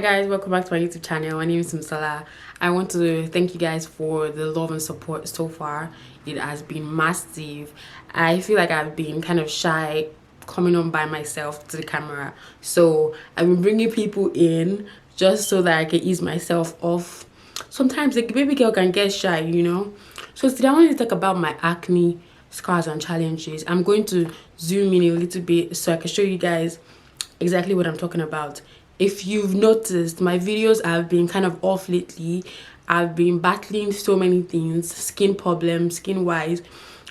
guys, welcome back to my YouTube channel. My name is Simsala. I want to thank you guys for the love and support so far. It has been massive. I feel like I've been kind of shy coming on by myself to the camera, so I've been bringing people in just so that I can ease myself off. Sometimes the baby girl can get shy, you know. So today I want to talk about my acne, scars and challenges. I'm going to zoom in a little bit so I can show you guys exactly what I'm talking about. If you've noticed, my videos have been kind of off lately. I've been battling so many things, skin problems, skin wise.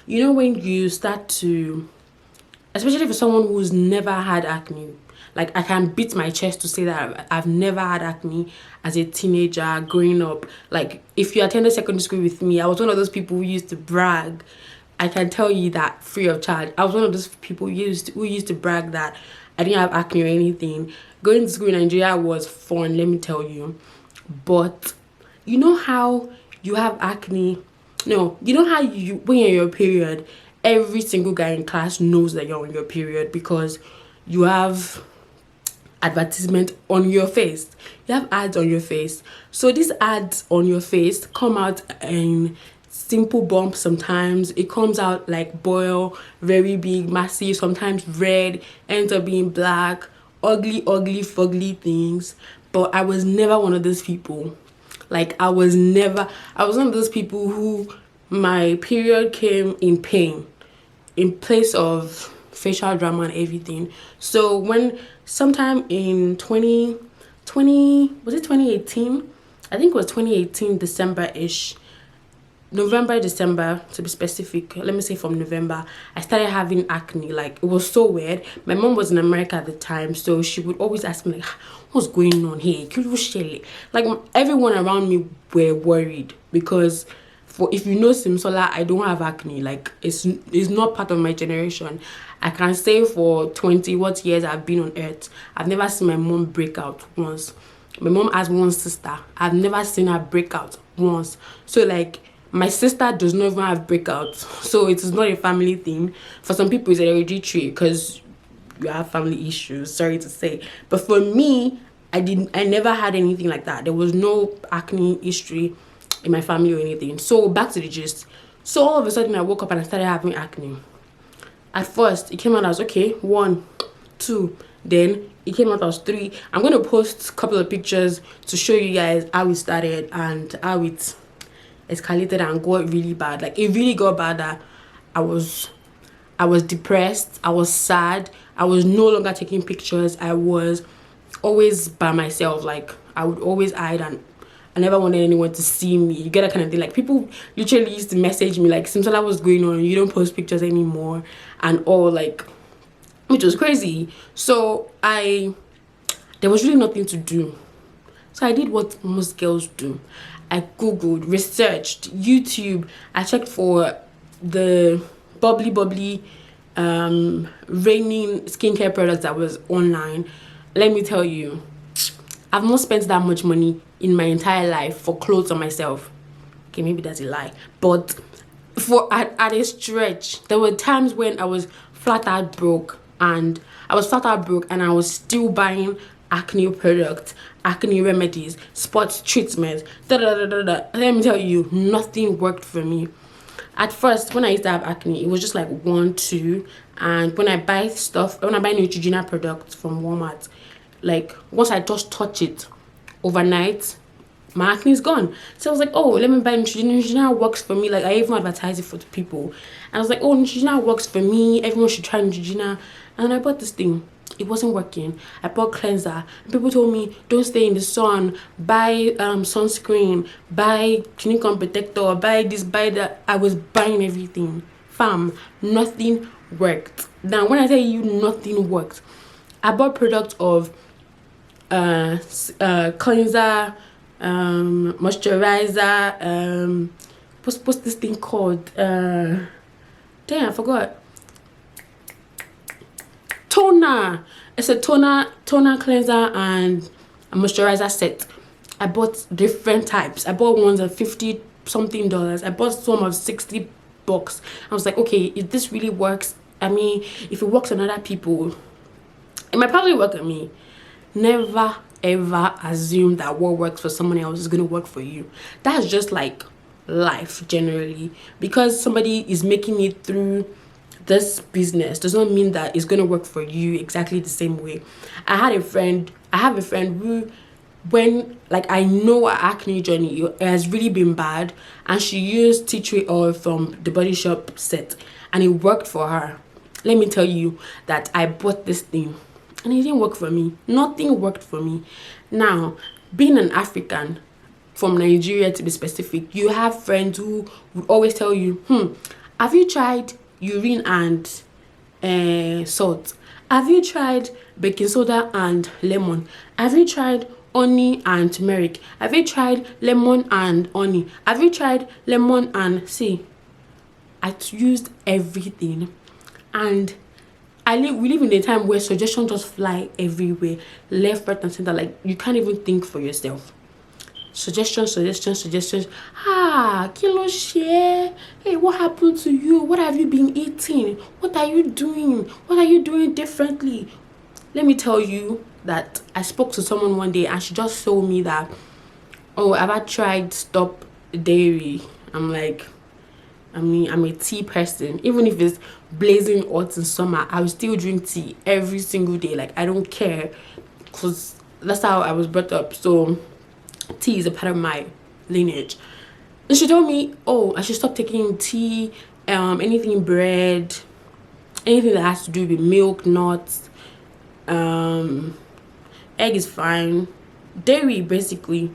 You know, when you start to, especially for someone who's never had acne, like I can beat my chest to say that I've never had acne as a teenager growing up. Like if you attended secondary school with me, I was one of those people who used to brag. I can tell you that free of charge. I was one of those people who used to brag that I didn't have acne or anything. Going to school in Nigeria was fun, let me tell you. But you know how you have acne? No, you know how when you're on your period, every single guy in class knows that you're on your period because you have advertisement on your face. You have ads on your face. So these ads on your face come out in simple bumps. Sometimes it comes out like boil, very big, massive, sometimes red, ends up being black, ugly fugly things. But I was never one of those people. Like I was one of those people who my period came in pain in place of facial drama and everything. So when sometime in 2020, was it 2018? I think it was 2018 December-ish, November, December to be specific. Let me say from November, I started having acne. Like it was so weird. My mom was in America at the time, so she would always ask me like, what's going on here? Like everyone around me were worried because if you know Simsola, I don't have acne. Like it's not part of my generation. I can say for 20 what years I've been on earth, I've never seen my mom break out once. My mom has one sister. I've never seen her break out once. So like my sister does not even have breakouts, so it is not a family thing. For some people, it's a hereditary because you have family issues. Sorry to say, but for me, I never had anything like that. There was no acne history in my family or anything. So back to the gist. So all of a sudden, I woke up and I started having acne. At first, it came out as okay, 1, 2. Then it came out as 3. I'm gonna post a couple of pictures to show you guys how it started and how it escalated and got really bad. Like it really got bad that I was depressed, I was sad, I was no longer taking pictures, I was always by myself. Like I would always hide and I never wanted anyone to see me. You get that kind of thing. Like people literally used to message me like, Simsala, what's going on? You don't post pictures anymore and all, like, which was crazy. So there was really nothing to do. So I did what most girls do. I googled, researched, YouTube. I checked for the bubbly raining skincare products that was online. Let me tell you, I've not spent that much money in my entire life for clothes on myself. Okay, maybe that's a lie, but at a stretch, there were times when I was flat out broke and I was still buying acne products, acne remedies, spots treatments, Let me tell you, nothing worked for me. At first, when I used to have acne, it was just like 1, 2, and when I buy Neutrogena products from Walmart, like once I just touch it overnight, my acne is gone. So I was like, oh, let me buy Neutrogena. Neutrogena works for me. Like I even advertise it for the people, and I was like, oh, Neutrogena works for me. Everyone should try Neutrogena. And I bought this thing. It wasn't working. I bought cleanser. People told me don't stay in the sun, buy sunscreen, buy clinical protector, buy this, buy that. I was buying everything. Fam, nothing worked. Now when I tell you nothing worked, I bought products of cleanser, moisturizer, what's this thing called? Damn, I forgot. Toner. It's a toner cleanser and a moisturizer set. I bought different types. I bought ones at $50 something. I bought some of $60. I was like, okay, if this really works, I mean, if it works on other people, it might probably work on me. Never ever assume that what works for someone else is going to work for you. That's just like life generally. Because somebody is making it through this business does not mean that it's going to work for you exactly the same way. I have a friend who, when, like, I know her acne journey has really been bad, and she used tea tree oil from the Body Shop set, and it worked for her. Let me tell you that I bought this thing and it didn't work for me. Nothing worked for me. Now, being an African from Nigeria, to be specific, you have friends who would always tell you, have you tried urine and salt? Have you tried baking soda and lemon? Have you tried honey and turmeric? Have you tried lemon and honey? Have you tried lemon and see? I used everything, and we live in a time where suggestions just fly everywhere, left, right, and center. Like, you can't even think for yourself. Suggestions. Kilo share. Hey, what happened to you? What have you been eating? What are you doing? What are you doing differently? Let me tell you that I spoke to someone one day and she just told me that, oh, have I tried stop dairy? I'm like, I'm a tea person. Even if it's blazing hot in summer, I will still drink tea every single day. Like, I don't care, because that's how I was brought up. So tea is a part of my lineage. And she told me, oh, I should stop taking tea, anything bread, anything that has to do with milk, nuts, egg is fine, dairy, basically.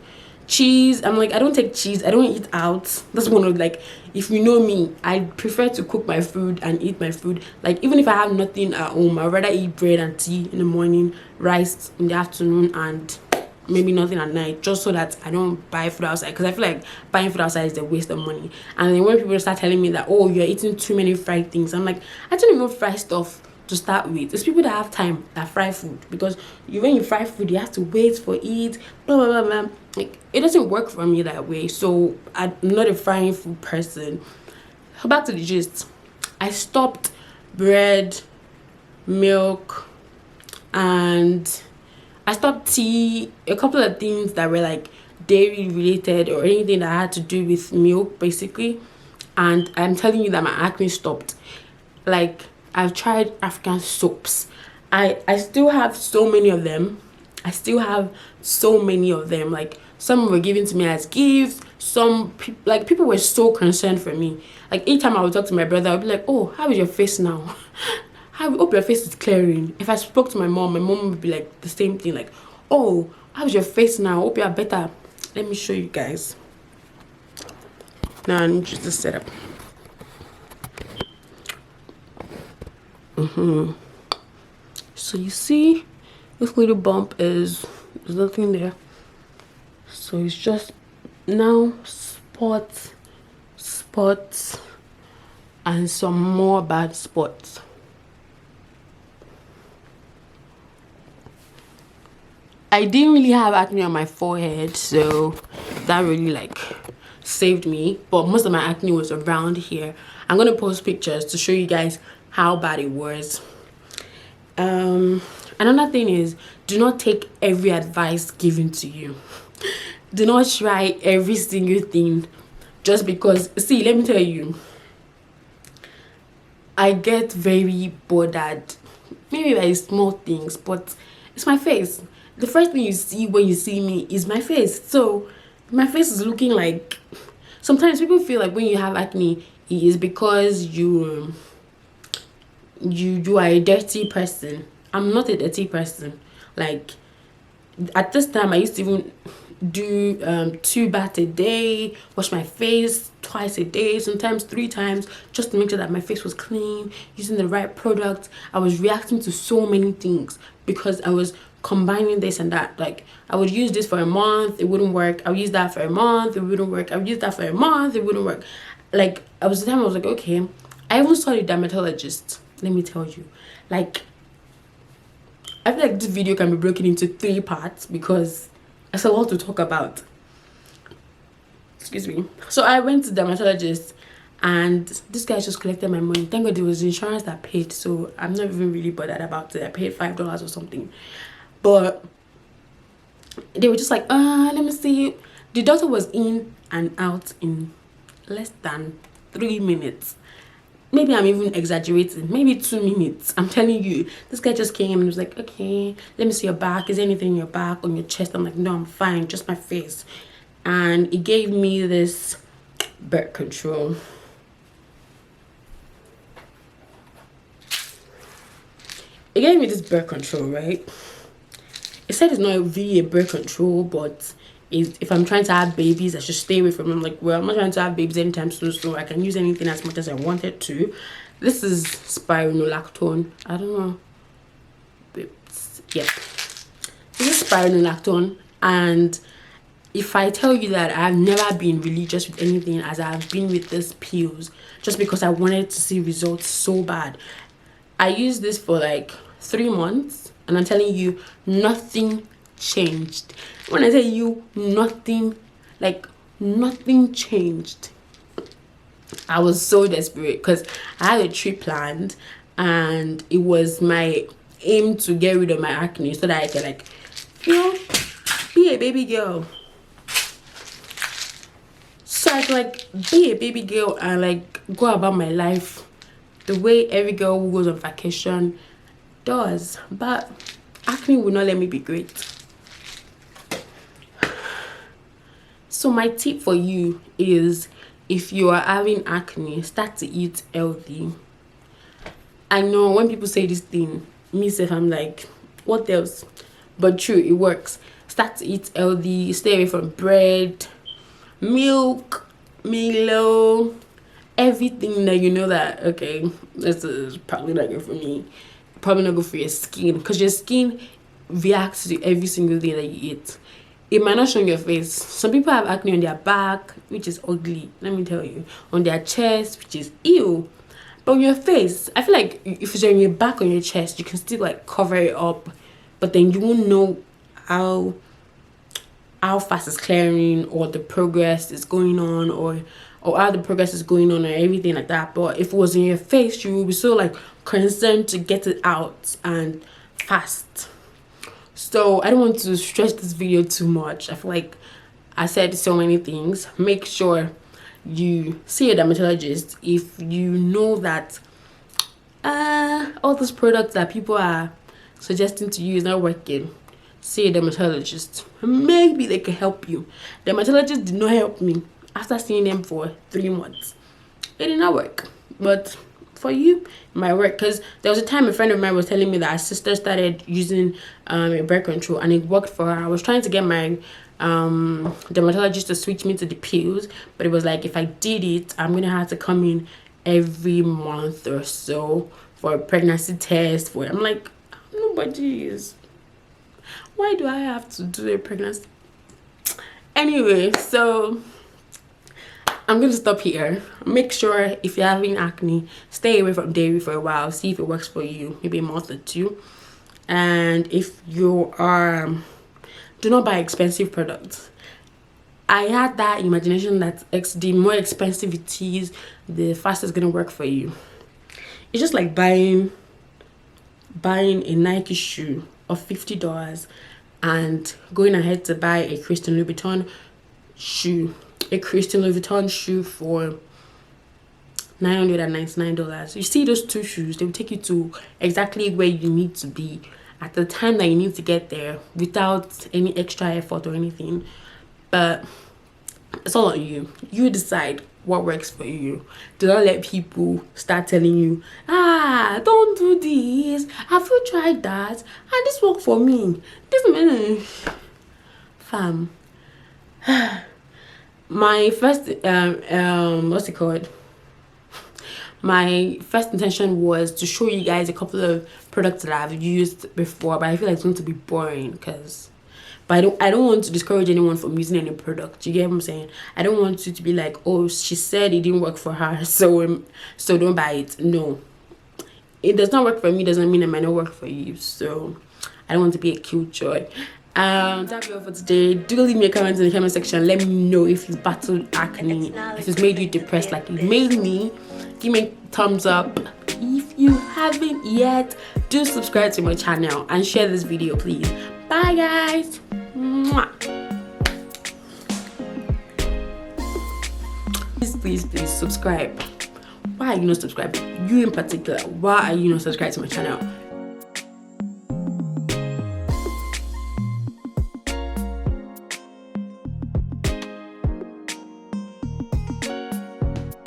Cheese, I'm like, I don't take cheese, I don't eat out. That's one of, like, if you know me, I prefer to cook my food and eat my food. Like, even if I have nothing at home, I'd rather eat bread and tea in the morning, rice in the afternoon, and maybe nothing at night, just so that I don't buy food outside, because I feel like buying food outside is a waste of money. And then when people start telling me that, oh, you're eating too many fried things, I'm like, I don't even fry stuff to start with. It's people that have time that fry food, because when you fry food, you have to wait for it, blah blah blah blah. Like, it doesn't work for me that way. So I'm not a frying food person. Back to the gist. I stopped bread, milk, and I stopped tea, a couple of things that were like dairy related or anything that had to do with milk, basically. And I'm telling you that my acne stopped. Like, I've tried African soaps. I still have so many of them. Like, some were given to me as gifts. Some people were so concerned for me. Like, each time I would talk to my brother, I would be like, oh, how is your face now? I hope your face is clearing. If I spoke to my mom would be like the same thing. Like, oh, how's your face now? Hope you're better. Let me show you guys. Now I need you to set up. So you see, this little bump there's nothing there. So it's just now spots, and some more bad spots. I didn't really have acne on my forehead, so that really like saved me. But most of my acne was around here. I'm gonna post pictures to show you guys how bad it was. Another thing is, do not take every advice given to you. Do not try every single thing just because. See, let me tell you, I get very bothered, maybe by small things, but it's my face. The first thing you see when you see me is my face. So my face is looking like, sometimes people feel like when you have acne, it is because you are a dirty person. I'm not a dirty person. Like, at this time, I used to even do 2 baths a day, wash my face twice a day, sometimes 3 times, just to make sure that my face was clean, using the right product. I was reacting to so many things because I was combining this and that. Like, I would use this for a month, it wouldn't work. I would use that for a month, it wouldn't work. I would use that for a month, it wouldn't work. Like, I was like, okay. I even saw a dermatologist. Let me tell you, like, I feel like this video can be broken into 3 parts because there's a lot to talk about. Excuse me. So I went to the dermatologist, and this guy just collected my money. Thank God it was insurance that paid, so I'm not even really bothered about it. I paid $5 or something. But They were just like, let me see. The doctor was in and out in less than 3 minutes. Maybe I'm even exaggerating, maybe 2 minutes. I'm telling you, this guy just came and was like, okay, let me see your back. Is there anything in your back, on your chest? I'm like, no, I'm fine, just my face. And he gave me this birth control. He gave me this birth control, right? It said it's not really a birth control, but if I'm trying to have babies, I should stay away from them. Like, well, I'm not trying to have babies anytime soon, so I can use anything as much as I wanted to. This is spironolactone. I don't know. Yeah. This is spironolactone, and if I tell you that I've never been religious with anything as I've been with these pills, just because I wanted to see results so bad. I used this for like 3 months, and I'm telling you, nothing changed. When I tell you nothing, like nothing changed. I was so desperate because I had a trip planned, and it was my aim to get rid of my acne so that I could, like, you know, be a baby girl. So I could, like, be a baby girl and, like, go about my life the way every girl who goes on vacation does. But acne will not let me be great. So my tip for you is, if you are having acne, start to eat healthy. I know when people say this thing, myself, I'm like, what else? But true, it works. Start to eat healthy, stay away from bread, milk, Milo, everything that you know that, okay, this is probably not good for me. Probably not good for your skin, because your skin reacts to every single thing that you eat. It might not show on your face. Some people have acne on their back, which is ugly, let me tell you. On their chest, which is ew. But on your face, I feel like if it's on your back, on your chest, you can still, like, cover it up. But then you won't know how fast it's clearing, or the progress is going on, or how the progress is going on, or everything like that. But if it was in your face, you will be so, like, concerned to get it out and fast. So I don't want to stretch this video too much. I feel like I said so many things. Make sure you see a dermatologist if you know that all those products that people are suggesting to you is not working. See a dermatologist. Maybe they can help you. Dermatologists did not help me after seeing them for 3 months. It did not work. But for you, it might work. Because there was a time a friend of mine was telling me that her sister started using a birth control and it worked for her. I was trying to get my dermatologist to switch me to the pills, but it was like, if I did it, I'm gonna have to come in every month or so for a pregnancy test. I'm like, nobody is. Why do I have to do a pregnancy? Anyway, so I'm going to stop here. Make sure if you're having acne, stay away from dairy for a while. See if it works for you, maybe a month or 2. And if you are, do not buy expensive products. I had that imagination that the more expensive it is, the faster it's going to work for you. It's just like buying a Nike shoe of $50 and going ahead to buy a Christian Louboutin shoe. A Christian Louboutin shoe for $999. You see those 2 shoes, they will take you to exactly where you need to be at the time that you need to get there without any extra effort or anything. But it's all on you. You decide what works for you. Do not let people start telling you, don't do this, have you tried that, and this worked for me, this fam. My first what's it called, my first intention was to show you guys a couple of products that I've used before, but I feel like it's going to be boring but I don't want to discourage anyone from using any product. You get what I'm saying? I don't want you to be like, oh, she said it didn't work for her, so don't buy it. No, it does not work for me doesn't mean it might not work for you. So I don't want to be a killjoy. That'll be all for today. Do leave me a comment in the comment section. Let me know if you've battled acne, if it's made you depressed like it made me. Give me a thumbs up. If you haven't yet, do subscribe to my channel and share this video, please. Bye guys. Mwah. Please subscribe. Why are you not subscribing? You in particular, why are you not subscribed to my channel?